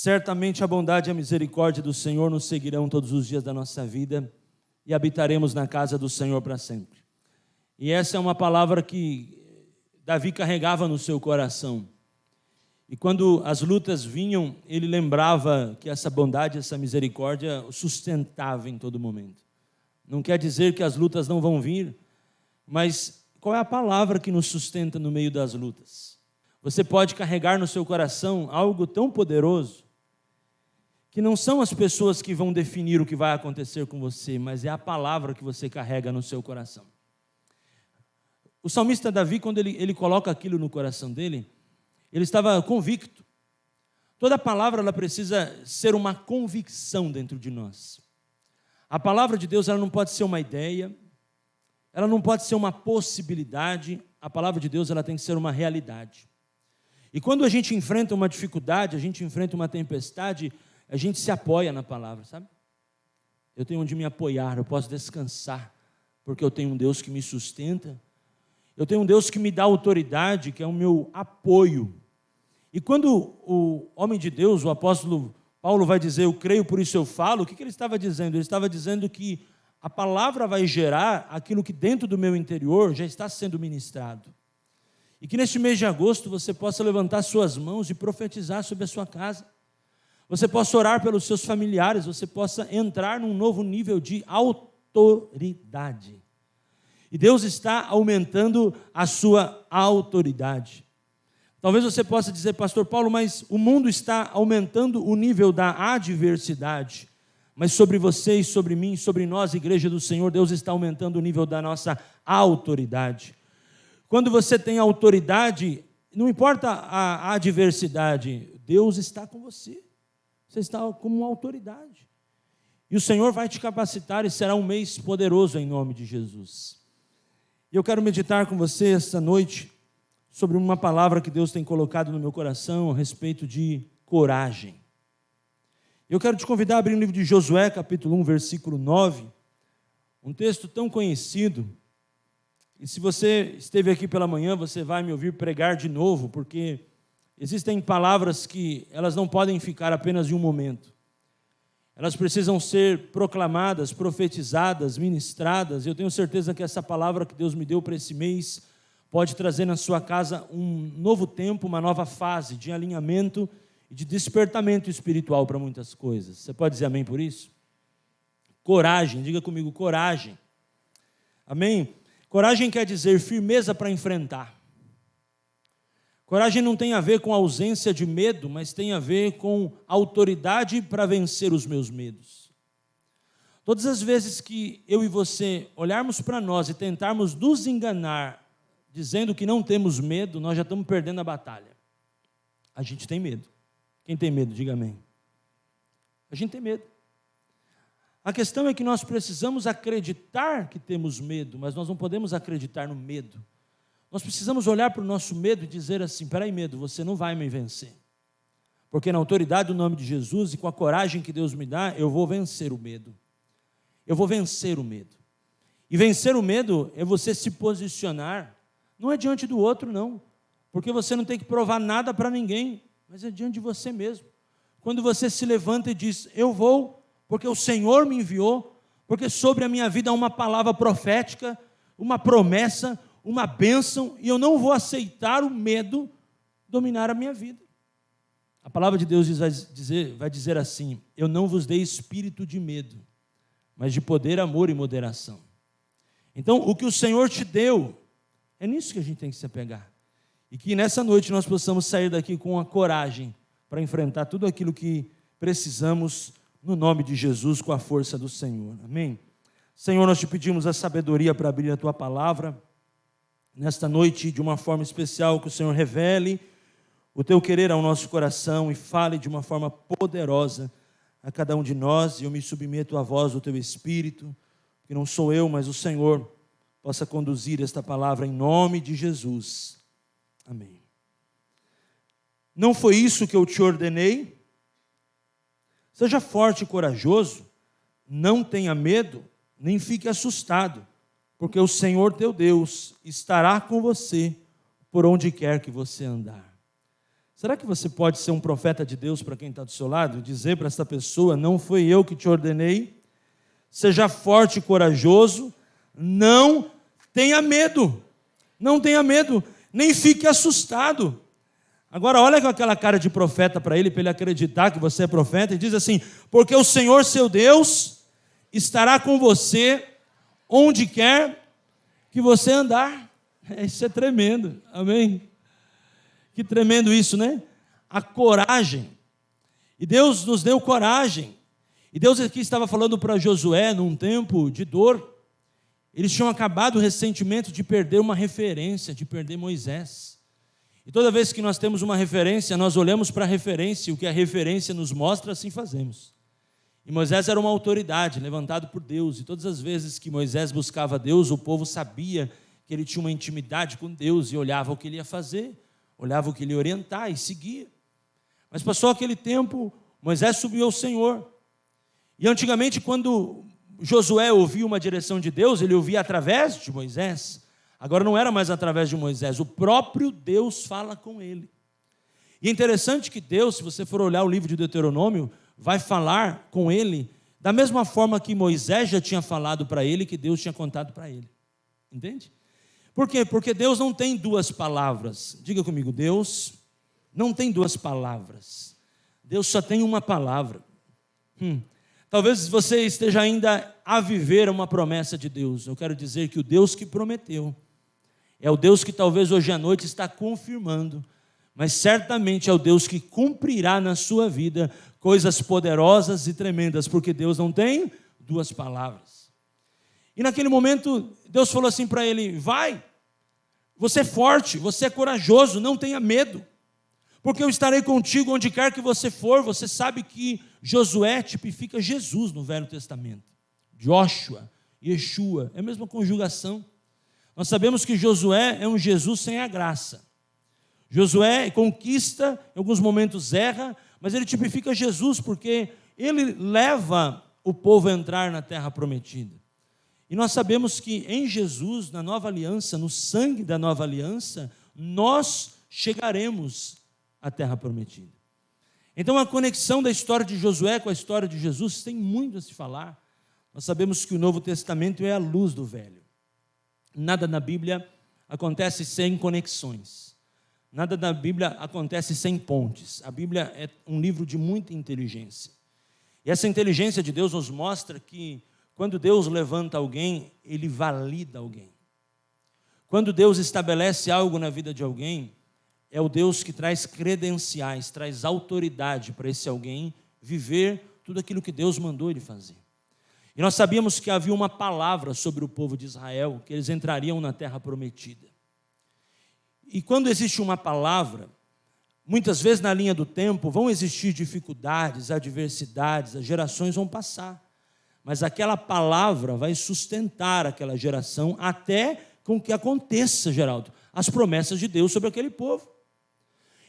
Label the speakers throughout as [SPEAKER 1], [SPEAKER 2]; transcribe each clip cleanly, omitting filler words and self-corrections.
[SPEAKER 1] Certamente a bondade e a misericórdia do Senhor nos seguirão todos os dias da nossa vida e habitaremos na casa do Senhor para sempre. E essa é uma palavra que Davi carregava no seu coração. E quando as lutas vinham, ele lembrava que essa bondade, essa misericórdia o sustentava em todo momento. Não quer dizer que as lutas não vão vir, mas qual é a palavra que nos sustenta no meio das lutas? Você pode carregar no seu coração algo tão poderoso que não são as pessoas que vão definir o que vai acontecer com você, mas é a palavra que você carrega no seu coração. O salmista Davi, quando ele coloca aquilo no coração dele, ele estava convicto. Toda palavra ela precisa ser uma convicção dentro de nós. A palavra de Deus ela não pode ser uma ideia, ela não pode ser uma possibilidade, a palavra de Deus ela tem que ser uma realidade. E quando a gente enfrenta uma dificuldade, a gente enfrenta uma tempestade, a gente se apoia na palavra, sabe? Eu tenho onde me apoiar, eu posso descansar, porque eu tenho um Deus que me sustenta, eu tenho um Deus que me dá autoridade, que é o meu apoio. E quando o homem de Deus, o apóstolo Paulo vai dizer, eu creio, por isso eu falo, o que ele estava dizendo? Ele estava dizendo que a palavra vai gerar aquilo que dentro do meu interior já está sendo ministrado. E que neste mês de agosto você possa levantar suas mãos e profetizar sobre a sua casa. Você possa orar pelos seus familiares, você possa entrar num novo nível de autoridade. E Deus está aumentando a sua autoridade. Talvez você possa dizer, pastor Paulo, mas o mundo está aumentando o nível da adversidade. Mas sobre você e sobre mim, sobre nós, igreja do Senhor, Deus está aumentando o nível da nossa autoridade. Quando você tem autoridade, não importa a adversidade, Deus está com você. Você está como uma autoridade. E o Senhor vai te capacitar e será um mês poderoso em nome de Jesus. E eu quero meditar com você esta noite sobre uma palavra que Deus tem colocado no meu coração a respeito de coragem. Eu quero te convidar a abrir o livro de Josué, capítulo 1, versículo 9, um texto tão conhecido. E se você esteve aqui pela manhã, você vai me ouvir pregar de novo, porque existem palavras que elas não podem ficar apenas em um momento. Elas precisam ser proclamadas, profetizadas, ministradas. Eu tenho certeza que essa palavra que Deus me deu para esse mês pode trazer na sua casa um novo tempo, uma nova fase de alinhamento e de despertamento espiritual para muitas coisas. Você pode dizer amém por isso? Coragem, diga comigo, coragem. Amém? Coragem quer dizer firmeza para enfrentar. Coragem não tem a ver com ausência de medo, mas tem a ver com autoridade para vencer os meus medos. Todas as vezes que eu e você olharmos para nós e tentarmos nos enganar, dizendo que não temos medo, nós já estamos perdendo a batalha. A gente tem medo. Quem tem medo, diga amém. A gente tem medo. A questão é que nós precisamos acreditar que temos medo, mas nós não podemos acreditar no medo. Nós precisamos olhar para o nosso medo e dizer assim, peraí medo, você não vai me vencer. Porque na autoridade do nome de Jesus e com a coragem que Deus me dá, eu vou vencer o medo. Eu vou vencer o medo. E vencer o medo é você se posicionar, não é diante do outro não, porque você não tem que provar nada para ninguém, mas é diante de você mesmo. Quando você se levanta e diz, eu vou, porque o Senhor me enviou, porque sobre a minha vida há uma palavra profética, uma promessa, uma bênção, e eu não vou aceitar o medo dominar a minha vida. A palavra de Deus vai dizer assim, eu não vos dei espírito de medo, mas de poder, amor e moderação. Então, o que o Senhor te deu, é nisso que a gente tem que se apegar. E que nessa noite nós possamos sair daqui com a coragem para enfrentar tudo aquilo que precisamos no nome de Jesus, com a força do Senhor. Amém? Senhor, nós te pedimos a sabedoria para abrir a tua palavra. Nesta noite, de uma forma especial, que o Senhor revele o teu querer ao nosso coração e fale de uma forma poderosa a cada um de nós. E eu me submeto à voz do teu Espírito, que não sou eu, mas o Senhor possa conduzir esta palavra em nome de Jesus. Amém. Não foi isso que eu te ordenei? Seja forte e corajoso, não tenha medo, nem fique assustado, porque o Senhor teu Deus estará com você por onde quer que você andar. Será que você pode ser um profeta de Deus para quem está do seu lado? Dizer para essa pessoa: não foi eu que te ordenei, seja forte e corajoso, não tenha medo, nem fique assustado. Agora olha com aquela cara de profeta para ele acreditar que você é profeta, e diz assim: porque o Senhor seu Deus estará com você onde quer que você andar. Isso é tremendo, amém? Que tremendo isso, né? A coragem. E Deus nos deu coragem. E Deus aqui estava falando para Josué num tempo de dor. Eles tinham acabado recentemente de perder uma referência, de perder Moisés. E toda vez que nós temos uma referência, nós olhamos para a referência, e o que a referência nos mostra, assim fazemos. E Moisés era uma autoridade, levantado por Deus. E todas as vezes que Moisés buscava Deus, o povo sabia que ele tinha uma intimidade com Deus e olhava o que ele ia fazer, olhava o que ele ia orientar e seguia. Mas passou aquele tempo, Moisés subiu ao Senhor. E antigamente, quando Josué ouvia uma direção de Deus, ele ouvia através de Moisés. Agora não era mais através de Moisés, o próprio Deus fala com ele. E é interessante que Deus, se você for olhar o livro de Deuteronômio, vai falar com ele da mesma forma que Moisés já tinha falado para ele, que Deus tinha contado para ele. Entende? Por quê? Porque Deus não tem duas palavras. Diga comigo, Deus não tem duas palavras. Deus só tem uma palavra. Talvez você esteja ainda a viver uma promessa de Deus. Eu quero dizer que o Deus que prometeu é o Deus que talvez hoje à noite está confirmando, mas certamente é o Deus que cumprirá na sua vida coisas poderosas e tremendas, porque Deus não tem duas palavras. E naquele momento, Deus falou assim para ele: vai, você é forte, você é corajoso, não tenha medo, porque eu estarei contigo onde quer que você for. Você sabe que Josué tipifica Jesus no Velho Testamento. Joshua, Yeshua, é a mesma conjugação. Nós sabemos que Josué é um Jesus sem a graça. Josué conquista, em alguns momentos erra, mas ele tipifica Jesus, porque ele leva o povo a entrar na terra prometida. E nós sabemos que em Jesus, na nova aliança, no sangue da nova aliança, nós chegaremos à terra prometida. Então a conexão da história de Josué com a história de Jesus tem muito a se falar. Nós sabemos que o Novo Testamento é a luz do Velho. Nada na Bíblia acontece sem conexões. Nada na Bíblia acontece sem pontes. A Bíblia é um livro de muita inteligência. E essa inteligência de Deus nos mostra que quando Deus levanta alguém, Ele valida alguém. Quando Deus estabelece algo na vida de alguém, é o Deus que traz credenciais, traz autoridade para esse alguém viver tudo aquilo que Deus mandou ele fazer. E nós sabíamos que havia uma palavra sobre o povo de Israel, que eles entrariam na terra prometida. E quando existe uma palavra, muitas vezes na linha do tempo vão existir dificuldades, adversidades, as gerações vão passar. Mas aquela palavra vai sustentar aquela geração até com que aconteça, Geraldo, as promessas de Deus sobre aquele povo.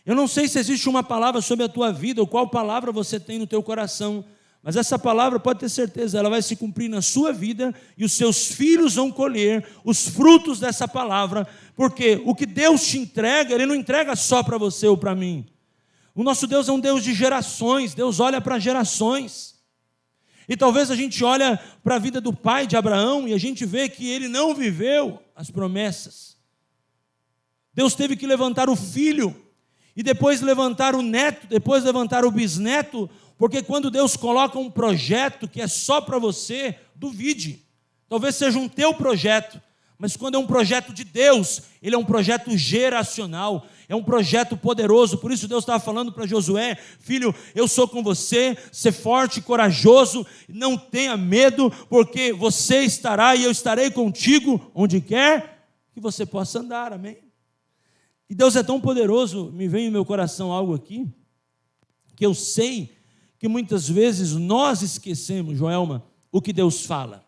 [SPEAKER 1] Eu não sei se existe uma palavra sobre a tua vida, ou qual palavra você tem no teu coração, mas essa palavra, pode ter certeza, ela vai se cumprir na sua vida, e os seus filhos vão colher os frutos dessa palavra, porque o que Deus te entrega, Ele não entrega só para você ou para mim. O nosso Deus é um Deus de gerações, Deus olha para gerações. E talvez a gente olha para a vida do pai de Abraão, e a gente vê que ele não viveu as promessas. Deus teve que levantar o filho, e depois levantar o neto, depois levantar o bisneto, porque quando Deus coloca um projeto que é só para você, duvide. Talvez seja um teu projeto, mas quando é um projeto de Deus, ele é um projeto geracional, é um projeto poderoso. Por isso Deus estava falando para Josué: filho, eu sou com você, ser forte e corajoso, não tenha medo, porque você estará e eu estarei contigo onde quer que você possa andar, amém? E Deus é tão poderoso, me vem no meu coração algo aqui, que eu sei que muitas vezes nós esquecemos, Joelma, o que Deus fala.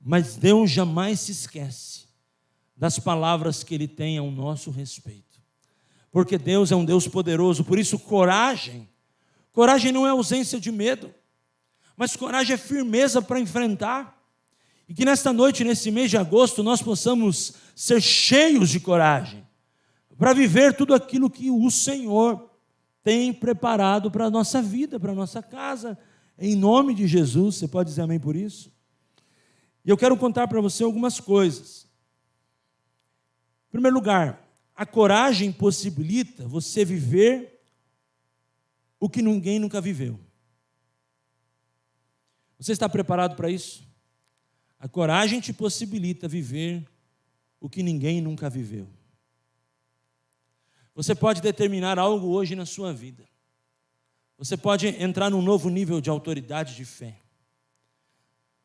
[SPEAKER 1] Mas Deus jamais se esquece das palavras que Ele tem ao nosso respeito. Porque Deus é um Deus poderoso, por isso coragem. Coragem não é ausência de medo, mas coragem é firmeza para enfrentar. E que nesta noite, nesse mês de agosto, nós possamos ser cheios de coragem para viver tudo aquilo que o Senhor tem preparado para a nossa vida, para a nossa casa, em nome de Jesus. Você pode dizer amém por isso? E eu quero contar para você algumas coisas. Em primeiro lugar, a coragem possibilita você viver o que ninguém nunca viveu. Você está preparado para isso? A coragem te possibilita viver o que ninguém nunca viveu. Você pode determinar algo hoje na sua vida. Você pode entrar num novo nível de autoridade de fé.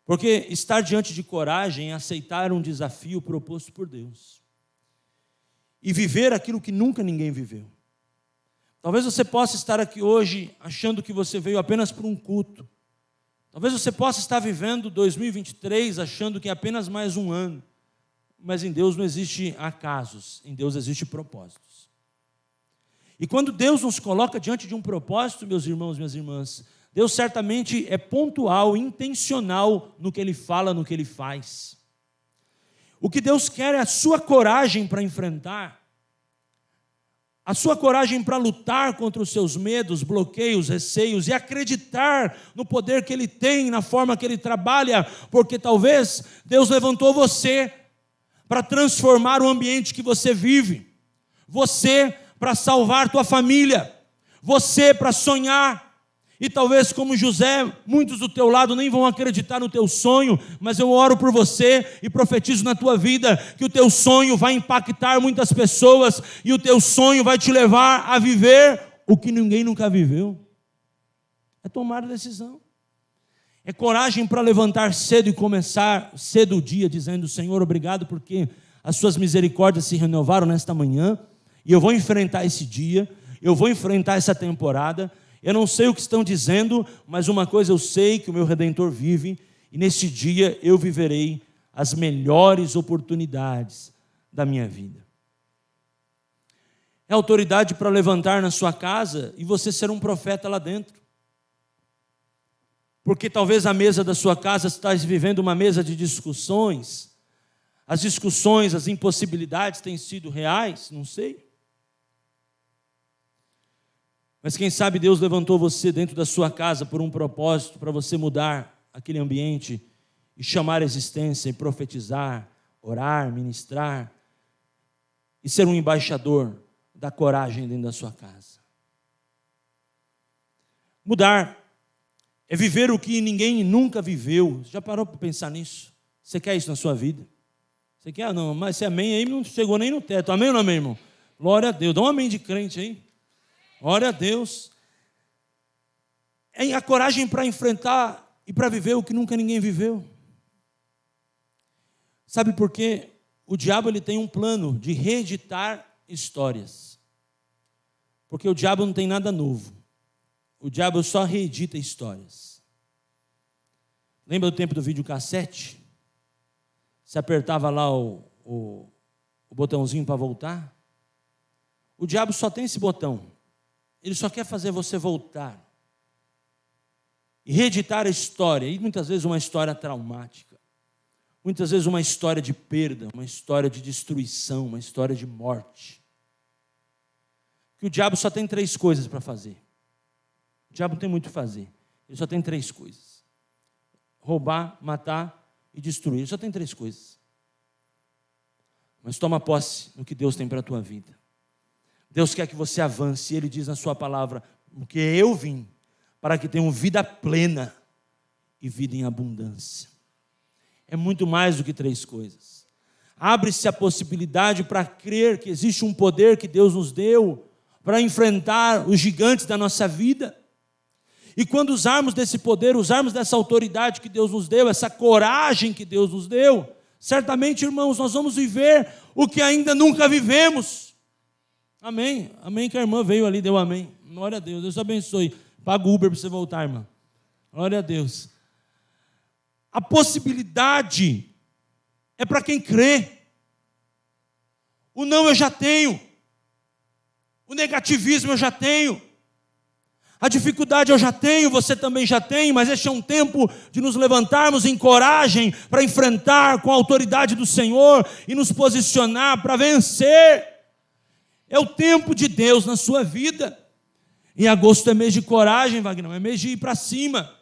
[SPEAKER 1] Porque estar diante de coragem é aceitar um desafio proposto por Deus. E viver aquilo que nunca ninguém viveu. Talvez você possa estar aqui hoje achando que você veio apenas para um culto. Talvez você possa estar vivendo 2023 achando que é apenas mais um ano. Mas em Deus não existe acasos, em Deus existe propósitos. E quando Deus nos coloca diante de um propósito, meus irmãos, minhas irmãs, Deus certamente é pontual, intencional no que Ele fala, no que Ele faz. O que Deus quer é a sua coragem para enfrentar, a sua coragem para lutar contra os seus medos, bloqueios, receios e acreditar no poder que Ele tem, na forma que Ele trabalha, porque talvez Deus levantou você para transformar o ambiente que você vive, você para salvar tua família, você para sonhar. E talvez como José, muitos do teu lado nem vão acreditar no teu sonho, mas eu oro por você e profetizo na tua vida que o teu sonho vai impactar muitas pessoas e o teu sonho vai te levar a viver o que ninguém nunca viveu. É tomar a decisão. É coragem para levantar cedo e começar cedo o dia dizendo: Senhor, obrigado porque as suas misericórdias se renovaram nesta manhã e eu vou enfrentar esse dia, eu vou enfrentar essa temporada. Eu não sei o que estão dizendo, mas uma coisa eu sei, que o meu Redentor vive, e nesse dia eu viverei as melhores oportunidades da minha vida. É autoridade para levantar na sua casa e você ser um profeta lá dentro. Porque talvez a mesa da sua casa está vivendo uma mesa de discussões, as discussões, as impossibilidades têm sido reais, não sei. Mas quem sabe Deus levantou você dentro da sua casa por um propósito, para você mudar aquele ambiente e chamar a existência, e profetizar, orar, ministrar e ser um embaixador da coragem dentro da sua casa. Mudar é viver o que ninguém nunca viveu. Você já parou para pensar nisso? Você quer isso na sua vida? Você quer? Não, mas esse amém aí não chegou nem no teto. Amém ou não, amém, irmão? Glória a Deus. Dá um amém de crente aí. Glória a Deus. É a coragem para enfrentar e para viver o que nunca ninguém viveu. Sabe por quê? O diabo ele tem um plano de reeditar histórias. Porque o diabo não tem nada novo. O diabo só reedita histórias. Lembra do tempo do videocassete? Você apertava lá o botãozinho para voltar? O diabo só tem esse botão. Ele só quer fazer você voltar e reeditar a história, e muitas vezes uma história traumática, muitas vezes uma história de perda, uma história de destruição, uma história de morte. Que o diabo só tem 3 coisas para fazer. O diabo não tem muito o que fazer. Ele só tem 3 coisas: roubar, matar e destruir. Ele só tem 3 coisas. Mas toma posse no que Deus tem para a tua vida. Deus quer que você avance, e Ele diz na sua palavra: porque eu vim para que tenham vida plena e vida em abundância. É muito mais do que 3 coisas. Abre-se a possibilidade para crer que existe um poder que Deus nos deu para enfrentar os gigantes da nossa vida. E quando usarmos desse poder, usarmos dessa autoridade que Deus nos deu, essa coragem que Deus nos deu, certamente, irmãos, nós vamos viver o que ainda nunca vivemos. Amém? Amém que a irmã veio ali, deu amém. Glória a Deus, Deus abençoe. Paga o Uber para você voltar, irmã. Glória a Deus. A possibilidade é para quem crê. O não eu já tenho. O negativismo eu já tenho. A dificuldade eu já tenho, você também já tem, mas este é um tempo de nos levantarmos em coragem para enfrentar com a autoridade do Senhor e nos posicionar para vencer. É o tempo de Deus na sua vida. Em agosto é mês de coragem, Wagner, é mês de ir para cima.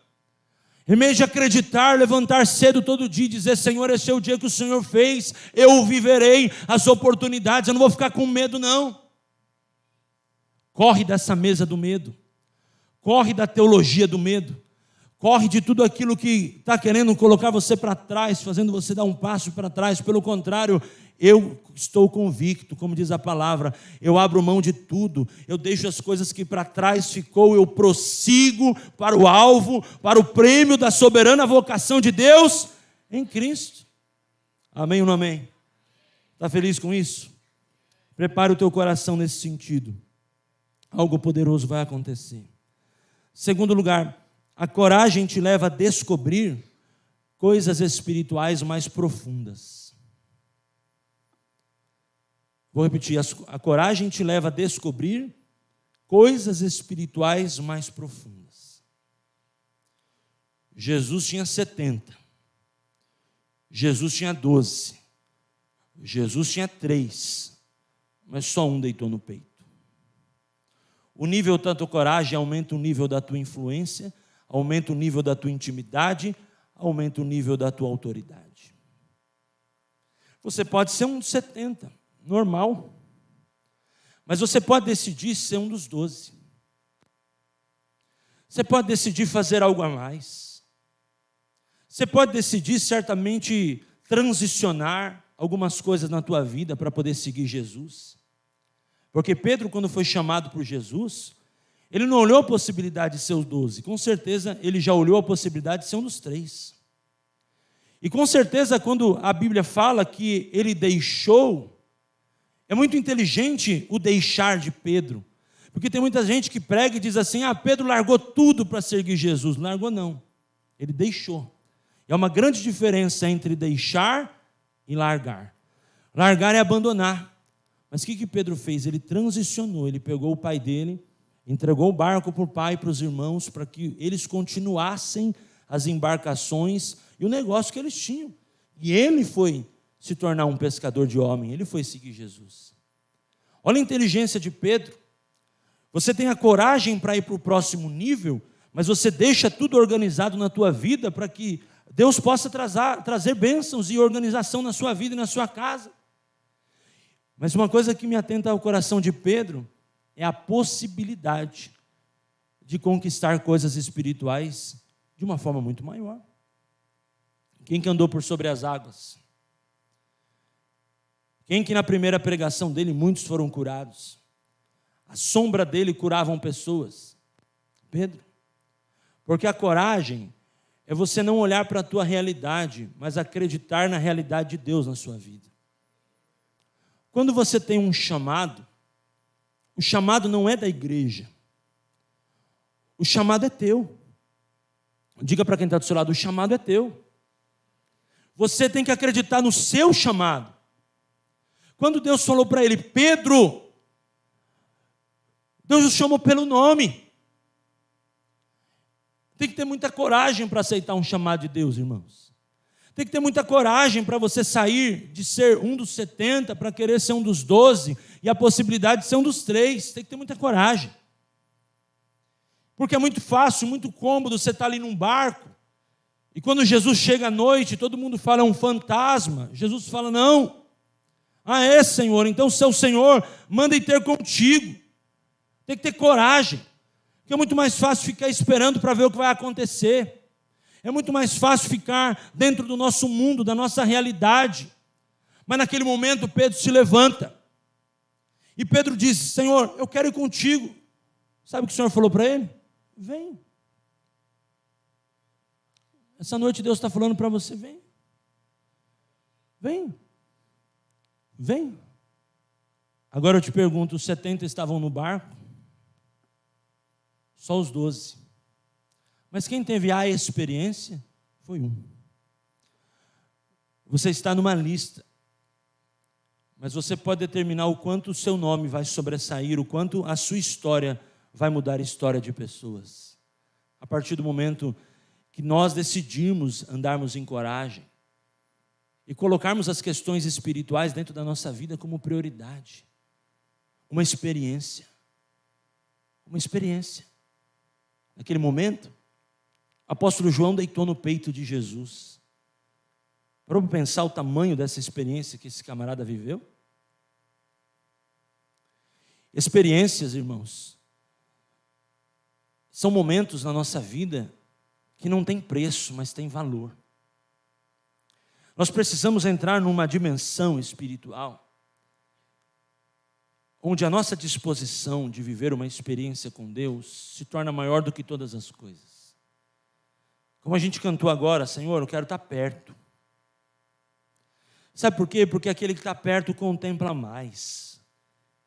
[SPEAKER 1] É mês de acreditar, levantar cedo todo dia e dizer: Senhor, esse é o dia que o Senhor fez, eu viverei as oportunidades, eu não vou ficar com medo não. Corre dessa mesa do medo, corre da teologia do medo, corre de tudo aquilo que está querendo colocar você para trás, fazendo você dar um passo para trás. Pelo contrário, eu estou convicto, como diz a palavra, eu abro mão de tudo, eu deixo as coisas que para trás ficou, eu prossigo para o alvo, para o prêmio da soberana vocação de Deus em Cristo. Amém ou não amém? Está feliz com isso? Prepare o teu coração nesse sentido. Algo poderoso vai acontecer. Segundo lugar, a coragem te leva a descobrir coisas espirituais mais profundas. Vou repetir, a coragem te leva a descobrir coisas espirituais mais profundas. Jesus tinha 70, Jesus tinha 12, Jesus tinha 3, mas só um deitou no peito. O nível tanto coragem aumenta o nível da tua influência, aumenta o nível da tua intimidade, aumenta o nível da tua autoridade. Você pode ser um dos 70, normal, mas você pode decidir ser um dos 12. Você pode decidir fazer algo a mais. Você pode decidir certamente transicionar algumas coisas na tua vida para poder seguir Jesus. Porque Pedro, quando foi chamado por Jesus, ele não olhou a possibilidade de ser os 12. Com certeza, ele já olhou a possibilidade de ser um dos 3. E com certeza, quando a Bíblia fala que ele deixou, é muito inteligente o deixar de Pedro. Porque tem muita gente que prega e diz assim: Pedro largou tudo para seguir Jesus. Não largou não, ele deixou. E é uma grande diferença entre deixar e largar. Largar é abandonar. Mas o que Pedro fez? Ele transicionou, ele pegou o pai dele, entregou o barco para o pai e para os irmãos, para que eles continuassem as embarcações e o negócio que eles tinham. E ele foi se tornar um pescador de homem, ele foi seguir Jesus. Olha a inteligência de Pedro. Você tem a coragem para ir para o próximo nível, mas você deixa tudo organizado na tua vida para que Deus possa trazer bênçãos e organização na sua vida e na sua casa. Mas uma coisa que me atenta ao coração de Pedro é a possibilidade de conquistar coisas espirituais de uma forma muito maior. Quem que andou por sobre as águas? Quem que na primeira pregação dele muitos foram curados? A sombra dele curavam pessoas. Pedro. Porque a coragem é você não olhar para a tua realidade, mas acreditar na realidade de Deus na sua vida. Quando você tem um chamado, o chamado não é da igreja. O chamado é teu. Diga para quem está do seu lado: o chamado é teu. Você tem que acreditar no seu chamado. Quando Deus falou para ele: Pedro, Deus o chamou pelo nome. Tem que ter muita coragem para aceitar um chamado de Deus, irmãos. Tem que ter muita coragem para você sair de ser um dos 70 para querer ser um dos 12 e a possibilidade de ser um dos 3. Tem que ter muita coragem. Porque é muito fácil, muito cômodo você estar ali num barco e quando Jesus chega à noite, todo mundo fala: é um fantasma. Jesus fala: não. É, Senhor, então se é o Senhor, manda ir ter contigo. Tem que ter coragem. Porque é muito mais fácil ficar esperando para ver o que vai acontecer. É muito mais fácil ficar dentro do nosso mundo, da nossa realidade. Mas naquele momento Pedro se levanta. E Pedro diz: Senhor, eu quero ir contigo. Sabe o que o Senhor falou para ele? Vem. Essa noite Deus está falando para você: vem. Vem. Vem. Agora eu te pergunto: os 70 estavam no barco? Só os 12. Mas quem teve a experiência foi um. Você está numa lista, mas você pode determinar o quanto o seu nome vai sobressair, o quanto a sua história vai mudar a história de pessoas. A partir do momento que nós decidimos andarmos em coragem e colocarmos as questões espirituais dentro da nossa vida como prioridade. uma experiência. Uma experiência. Naquele momento, o apóstolo João deitou no peito de Jesus. Para pensar o tamanho dessa experiência que esse camarada viveu? Experiências, irmãos, são momentos na nossa vida que não tem preço, mas tem valor. Nós precisamos entrar numa dimensão espiritual onde a nossa disposição de viver uma experiência com Deus se torna maior do que todas as coisas. Como a gente cantou agora, Senhor, eu quero estar perto. Sabe por quê? Porque aquele que está perto contempla mais.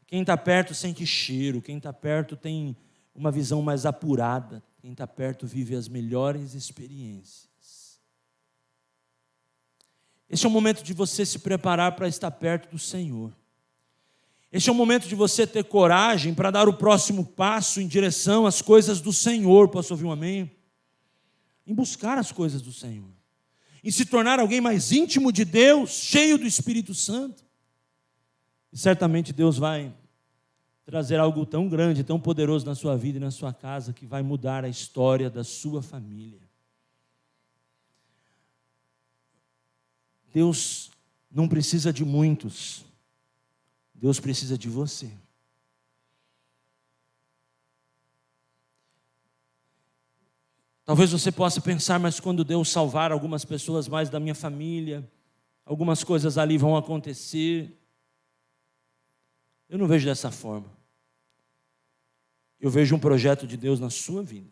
[SPEAKER 1] Quem está perto sente cheiro, quem está perto tem uma visão mais apurada, quem está perto vive as melhores experiências. Esse é o momento de você se preparar para estar perto do Senhor. Esse é o momento de você ter coragem para dar o próximo passo em direção às coisas do Senhor. Posso ouvir um amém? Em buscar as coisas do Senhor. Em se tornar alguém mais íntimo de Deus, cheio do Espírito Santo. E certamente Deus vai trazer algo tão grande, tão poderoso na sua vida e na sua casa, que vai mudar a história da sua família. Deus não precisa de muitos, Deus precisa de você. Talvez você possa pensar, mas quando Deus salvar algumas pessoas mais da minha família, algumas coisas ali vão acontecer. Eu não vejo dessa forma. Eu vejo um projeto de Deus na sua vida.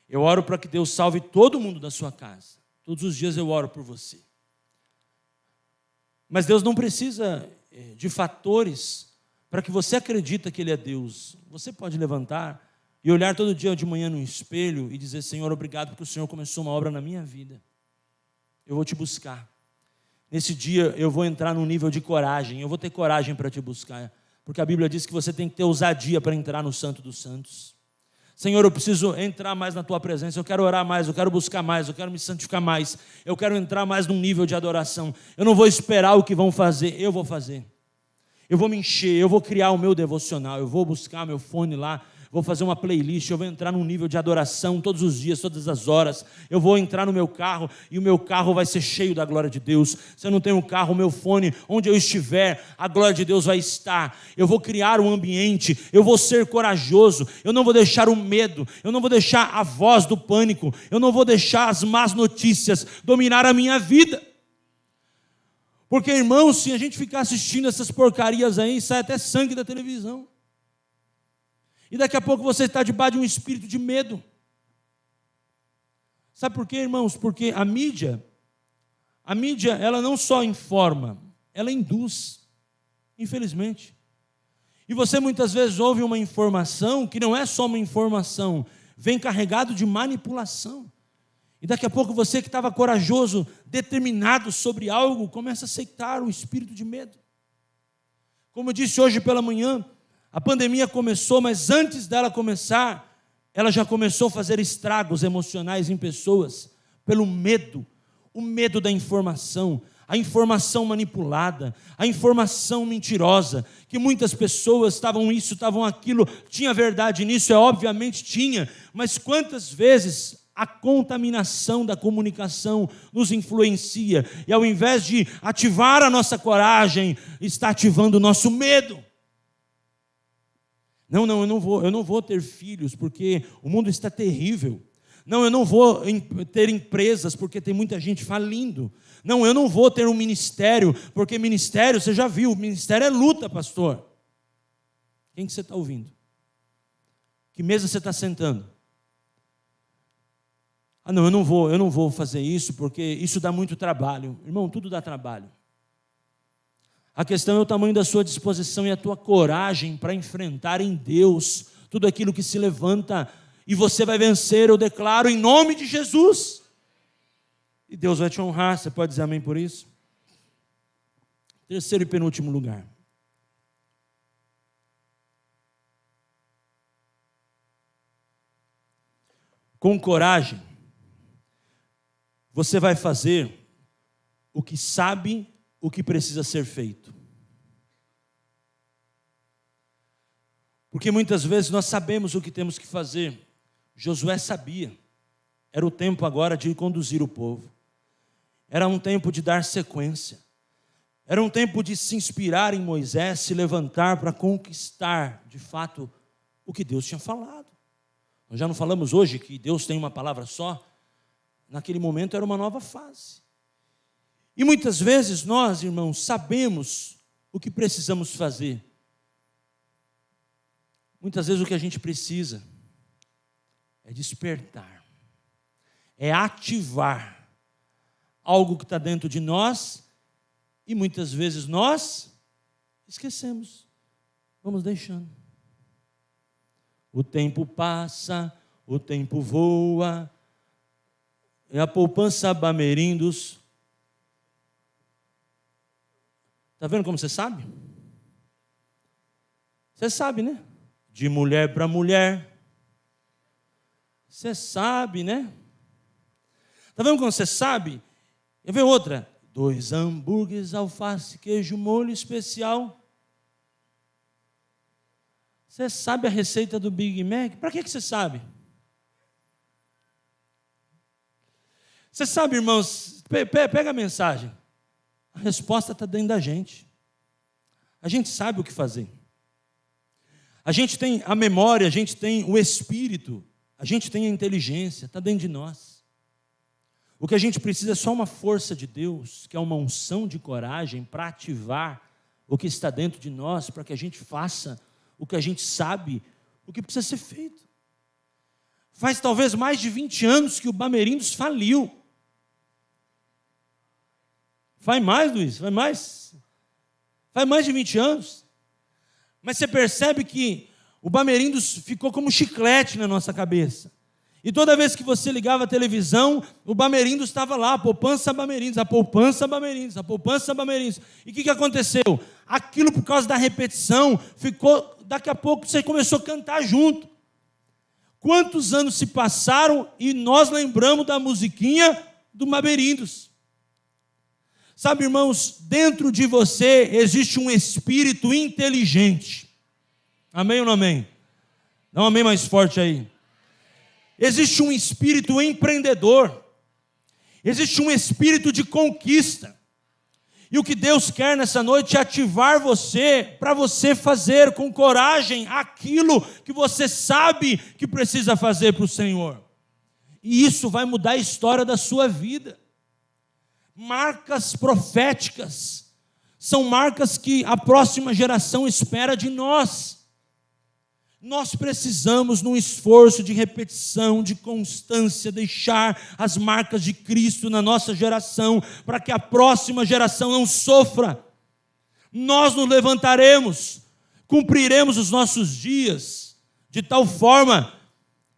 [SPEAKER 1] Eu oro para que Deus salve todo mundo da sua casa. Todos os dias eu oro por você. Mas Deus não precisa de fatores para que você acredite que Ele é Deus. Você pode levantar e olhar todo dia de manhã no espelho e dizer: Senhor, obrigado porque o Senhor começou uma obra na minha vida. Eu vou te buscar. Nesse dia eu vou entrar num nível de coragem. Eu vou ter coragem para te buscar. Porque a Bíblia diz que você tem que ter ousadia para entrar no Santo dos Santos. Senhor, eu preciso entrar mais na Tua presença, eu quero orar mais, eu quero buscar mais, eu quero me santificar mais, eu quero entrar mais num nível de adoração. Eu não vou esperar o que vão fazer, eu vou fazer. Eu vou me encher, eu vou criar o meu devocional, eu vou buscar meu fone lá, vou fazer uma playlist, eu vou entrar num nível de adoração todos os dias, todas as horas. Eu vou entrar no meu carro e o meu carro vai ser cheio da glória de Deus. Se eu não tenho um carro, o meu fone, onde eu estiver, a glória de Deus vai estar. Eu vou criar um ambiente, eu vou ser corajoso, eu não vou deixar o medo, eu não vou deixar a voz do pânico, eu não vou deixar as más notícias dominar a minha vida. Porque, irmãos, se a gente ficar assistindo essas porcarias aí, sai até sangue da televisão. E daqui a pouco você está debaixo de um espírito de medo. Sabe por quê, irmãos? Porque a mídia, ela não só informa, ela induz, infelizmente. E você muitas vezes ouve uma informação que não é só uma informação, vem carregado de manipulação. E daqui a pouco você que estava corajoso, determinado sobre algo, começa a aceitar o espírito de medo. Como eu disse hoje pela manhã, a pandemia começou, mas antes dela começar, ela já começou a fazer estragos emocionais em pessoas, pelo medo, o medo da informação, a informação manipulada, a informação mentirosa, que muitas pessoas estavam isso, estavam aquilo, tinha verdade nisso, obviamente tinha, mas quantas vezes a contaminação da comunicação nos influencia, e ao invés de ativar a nossa coragem, está ativando o nosso medo. Não, eu não vou ter filhos porque o mundo está terrível. Não, eu não vou ter empresas porque tem muita gente falindo. Não, eu não vou ter um ministério porque ministério, você já viu, ministério é luta, pastor. Quem que você está ouvindo? Que mesa você está sentando? Ah, não, eu não vou fazer isso porque isso dá muito trabalho. Irmão, tudo dá trabalho. A questão é o tamanho da sua disposição e a tua coragem para enfrentar em Deus tudo aquilo que se levanta, e você vai vencer, eu declaro, em nome de Jesus. E Deus vai te honrar, você pode dizer amém por isso? Terceiro e penúltimo lugar. Com coragem, você vai fazer o que sabe o que precisa ser feito. Porque muitas vezes nós sabemos o que temos que fazer. Josué sabia. Era o tempo agora de conduzir o povo. Era um tempo de dar sequência. Era um tempo de se inspirar em Moisés, se levantar para conquistar, de fato, o que Deus tinha falado. Nós já não falamos hoje que Deus tem uma palavra só? Naquele momento era uma nova fase. E muitas vezes nós, irmãos, sabemos o que precisamos fazer. Muitas vezes o que a gente precisa é despertar, é ativar algo que está dentro de nós e muitas vezes nós esquecemos, vamos deixando. O tempo passa, o tempo voa, e a poupança Bamerindos. Está vendo como você sabe? Você sabe, né? De mulher para mulher. Você sabe, né? Está vendo como você sabe? Quer ver outra? 2 hambúrgueres, alface, queijo, molho especial. Você sabe a receita do Big Mac? Para que você sabe? Você sabe, irmãos, pega a mensagem. A resposta está dentro da gente. A gente sabe o que fazer. A gente tem a memória, a gente tem o espírito, a gente tem a inteligência, está dentro de nós. O que a gente precisa é só uma força de Deus, que é uma unção de coragem para ativar o que está dentro de nós, para que a gente faça o que a gente sabe, o que precisa ser feito. Faz talvez mais de 20 anos que o Bamerindos faliu. Faz mais, Luiz? Faz mais? Faz mais de 20 anos. Mas você percebe que o Bamerindos ficou como chiclete na nossa cabeça. E toda vez que você ligava a televisão, o Bamerindos estava lá, a poupança Bamerindos, a poupança Bamerindos, a poupança Bamerindos. E o que aconteceu? Aquilo, por causa da repetição, ficou, daqui a pouco você começou a cantar junto. Quantos anos se passaram e nós lembramos da musiquinha do Bamerindos? Sabe, irmãos, dentro de você existe um espírito inteligente. Amém ou não amém? Dá um amém mais forte aí. Existe um espírito empreendedor. Existe um espírito de conquista. E o que Deus quer nessa noite é ativar você, para você fazer com coragem aquilo que você sabe que precisa fazer para o Senhor. E isso vai mudar a história da sua vida. Marcas proféticas são marcas que a próxima geração espera de nós. Nós precisamos, num esforço de repetição, de constância, deixar as marcas de Cristo na nossa geração, para que a próxima geração não sofra. Nós nos levantaremos, cumpriremos os nossos dias, de tal forma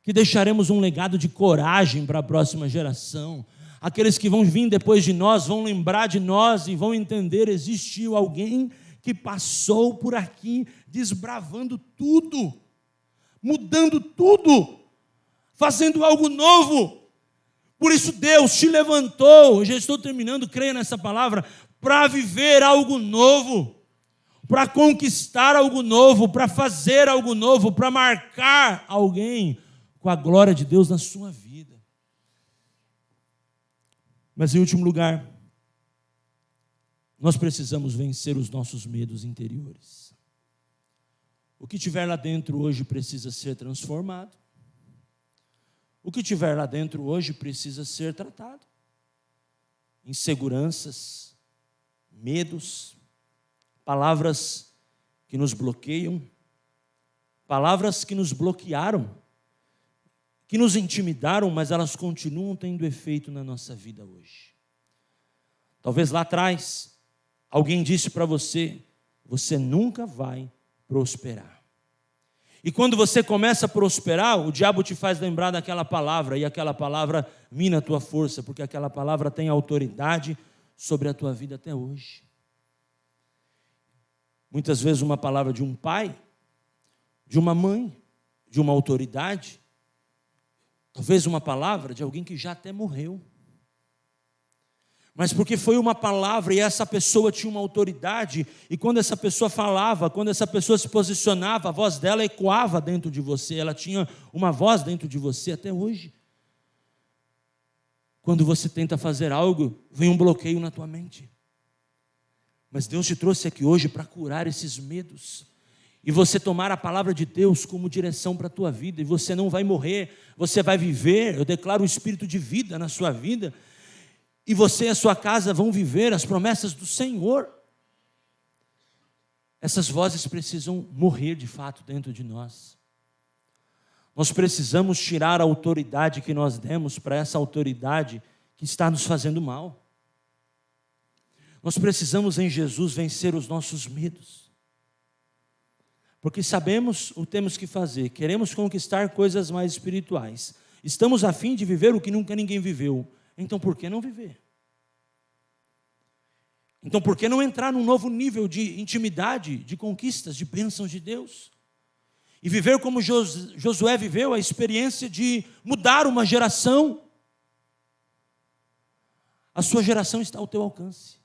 [SPEAKER 1] que deixaremos um legado de coragem para a próxima geração. Aqueles que vão vir depois de nós vão lembrar de nós e vão entender: existiu alguém que passou por aqui desbravando tudo, mudando tudo, fazendo algo novo. Por isso Deus te levantou, eu já estou terminando, creia nessa palavra, para viver algo novo, para conquistar algo novo, para fazer algo novo, para marcar alguém com a glória de Deus na sua vida. Mas em último lugar, nós precisamos vencer os nossos medos interiores. O que tiver lá dentro hoje precisa ser transformado. O que tiver lá dentro hoje precisa ser tratado. Inseguranças, medos, palavras que nos bloqueiam, palavras que nos bloquearam, que nos intimidaram, mas elas continuam tendo efeito na nossa vida hoje. Talvez lá atrás, alguém disse para você: você nunca vai prosperar. E quando você começa a prosperar, o diabo te faz lembrar daquela palavra, e aquela palavra mina a tua força, porque aquela palavra tem autoridade sobre a tua vida até hoje. Muitas vezes uma palavra de um pai, de uma mãe, de uma autoridade, talvez uma palavra de alguém que já até morreu. mas porque foi uma palavra e essa pessoa tinha uma autoridade, e quando essa pessoa falava, quando essa pessoa se posicionava, a voz dela ecoava dentro de você, ela tinha uma voz dentro de você até hoje. Quando você tenta fazer algo, vem um bloqueio na tua mente. Mas Deus te trouxe aqui hoje para curar esses medos, e você tomar a palavra de Deus como direção para a tua vida, e você não vai morrer, você vai viver. Eu declaro o espírito de vida na sua vida, e você e a sua casa vão viver as promessas do Senhor. Essas vozes precisam morrer de fato dentro de nós. Nós precisamos tirar a autoridade que nós demos para essa autoridade que está nos fazendo mal. Nós precisamos em Jesus vencer os nossos medos. Porque sabemos o que temos que fazer, queremos conquistar coisas mais espirituais. Estamos a fim de viver o que nunca ninguém viveu. Então por que não viver? Então por que não entrar num novo nível de intimidade, de conquistas, de bênçãos de Deus? E viver como Josué viveu, a experiência de mudar uma geração. A sua geração está ao teu alcance.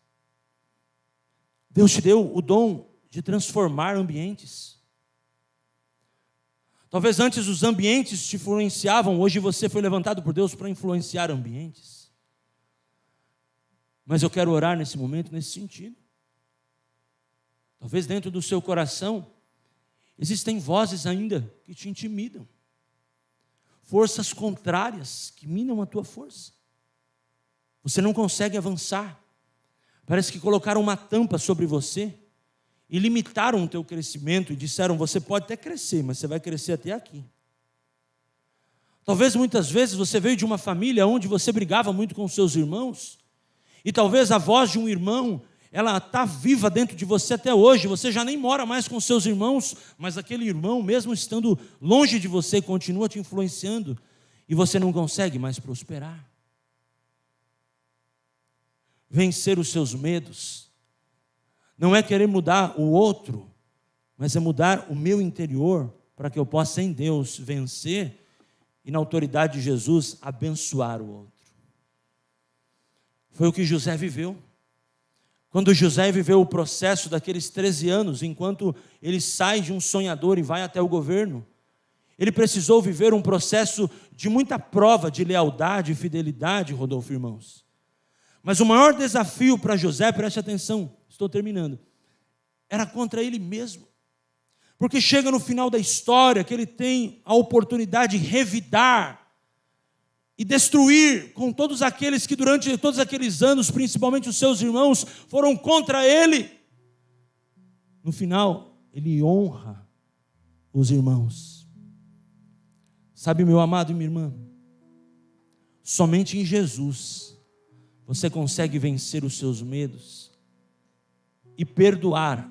[SPEAKER 1] Deus te deu o dom de transformar ambientes. Talvez antes os ambientes te influenciavam, hoje você foi levantado por Deus para influenciar ambientes. Mas eu quero orar nesse momento, nesse sentido. Talvez dentro do seu coração existem vozes ainda que te intimidam. Forças contrárias que minam a tua força. Você não consegue avançar. Parece que colocaram uma tampa sobre você e limitaram o teu crescimento e disseram, você pode até crescer, mas você vai crescer até aqui. Talvez muitas vezes você veio de uma família onde você brigava muito com os seus irmãos, e talvez a voz de um irmão, ela está viva dentro de você até hoje, você já nem mora mais com os seus irmãos, mas aquele irmão, mesmo estando longe de você, continua te influenciando, e você não consegue mais prosperar. Vencer os seus medos não é querer mudar o outro, mas é mudar o meu interior para que eu possa em Deus vencer e na autoridade de Jesus abençoar o outro. Foi o que José viveu. Quando José viveu o processo daqueles 13 anos, enquanto ele sai de um sonhador e vai até o governo, ele precisou viver um processo de muita prova de lealdade e fidelidade, Rodolfo, irmãos. Mas o maior desafio para José, preste atenção, estou terminando, era contra ele mesmo. Porque chega no final da história que ele tem a oportunidade de revidar e destruir com todos aqueles que durante todos aqueles anos, principalmente os seus irmãos, foram contra ele. No final, ele honra os irmãos. Sabe, meu amado e minha irmã, somente em Jesus você consegue vencer os seus medos e perdoar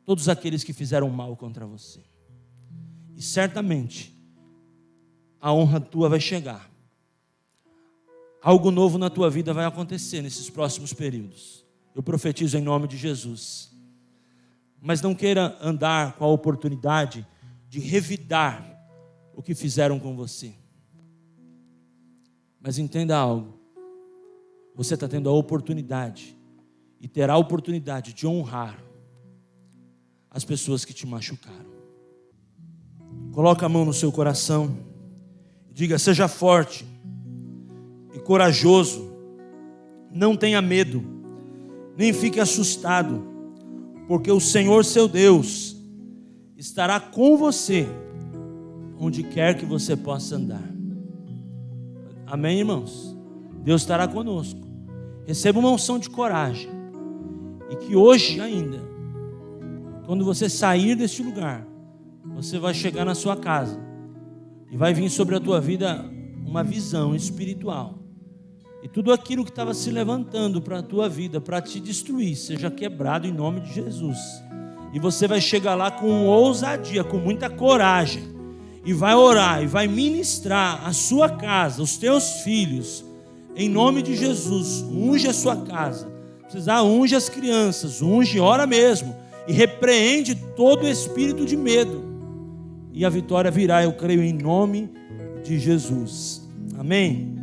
[SPEAKER 1] todos aqueles que fizeram mal contra você. E certamente a honra tua vai chegar. Algo novo na tua vida vai acontecer nesses próximos períodos. Eu profetizo em nome de Jesus. Mas não queira andar com a oportunidade de revidar o que fizeram com você. Mas entenda algo. Você está tendo a oportunidade e terá a oportunidade de honrar as pessoas que te machucaram. Coloca a mão no seu coração e diga, seja forte e corajoso, não tenha medo, nem fique assustado, porque o Senhor seu Deus estará com você, onde quer que você possa andar. Amém, irmãos? Deus estará conosco. Receba uma unção de coragem, e que hoje ainda, quando você sair deste lugar, você vai chegar na sua casa, e vai vir sobre a tua vida uma visão espiritual, e tudo aquilo que estava se levantando para a tua vida, para te destruir, seja quebrado em nome de Jesus. E você vai chegar lá com ousadia, com muita coragem, e vai orar, e vai ministrar a sua casa, os teus filhos, em nome de Jesus. Unge a sua casa, precisar unge as crianças, unge, ora mesmo, e repreende todo espírito de medo, e a vitória virá, eu creio, em nome de Jesus. Amém?